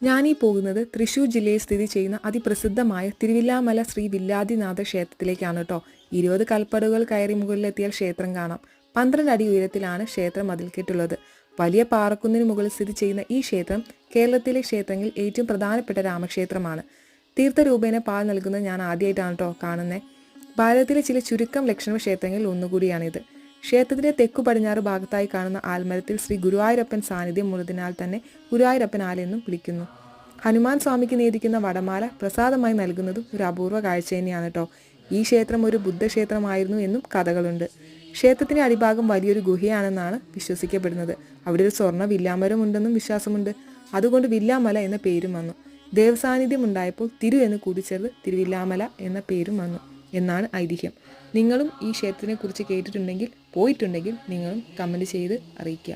ഞാനീ പോകുന്നത് തൃശ്ശൂർ ജില്ലയിൽ സ്ഥിതി ചെയ്യുന്ന അതിപ്രസിദ്ധമായ തിരുവില്ലാമല ശ്രീ വില്ലാദിനാഥ ക്ഷേത്രത്തിലേക്കാണ് കേട്ടോ. 20 കൽപ്പടവുകൾ കയറി മുകളിലെത്തിയാൽ ക്ഷേത്രം കാണാം. 12 അടി ഉയരത്തിലാണ് ക്ഷേത്രം മതിൽക്കെട്ടുള്ളത്. വലിയ പാറക്കുന്നിന് മുകളിൽ സ്ഥിതി ചെയ്യുന്ന ഈ ക്ഷേത്രം കേരളത്തിലെ ക്ഷേത്രങ്ങളിൽ ഏറ്റവും പ്രധാനപ്പെട്ട രാമക്ഷേത്രമാണ്. തീർത്ഥരൂപേണ പാൽ നൽകുന്നത് ഞാൻ ആദ്യമായിട്ടാണ് കേട്ടോ കാണുന്നത്. ഭാരതത്തിലെ ചില ചുരുക്കം ലക്ഷണ ക്ഷേത്രങ്ങളിൽ ഒന്നുകൂടിയാണിത്. ക്ഷേത്രത്തിന്റെ തെക്കു പടിഞ്ഞാറ് ഭാഗത്തായി കാണുന്ന ആൽമരത്തിൽ ശ്രീ ഗുരുവായൂരപ്പൻ സാന്നിധ്യം ഉള്ളതിനാൽ തന്നെ ഗുരുവായൂരപ്പൻ ആലെന്നും വിളിക്കുന്നു. ഹനുമാൻ സ്വാമിക്ക് നേദിക്കുന്ന വടമാല പ്രസാദമായി നൽകുന്നതും ഒരു അപൂർവ കാഴ്ച തന്നെയാണ് കേട്ടോ. ഈ ക്ഷേത്രം ഒരു ബുദ്ധക്ഷേത്രമായിരുന്നു എന്നും കഥകളുണ്ട്. ക്ഷേത്രത്തിന്റെ അടിഭാഗം വലിയൊരു ഗുഹയാണെന്നാണ് വിശ്വസിക്കപ്പെടുന്നത്. അവിടെ ഒരു സ്വർണ്ണ വില്ലാമരം ഉണ്ടെന്നും വിശ്വാസമുണ്ട്. അതുകൊണ്ട് വില്ലാമല എന്ന പേരും വന്നു. ദേവസാന്നിധ്യം ഉണ്ടായപ്പോൾ തിരു എന്ന് കൂടിച്ചേർത്ത് തിരുവില്ലാമല എന്ന പേരും വന്നു എന്നാണ് ഐതിഹ്യം. നിങ്ങളും ഈ ക്ഷേത്രത്തിനെ കുറിച്ച് കേട്ടിട്ടുണ്ടെങ്കിൽ പോയിട്ടുണ്ടെങ്കിൽ നിങ്ങളും കമൻറ്റ് ചെയ്ത് അറിയിക്കുക.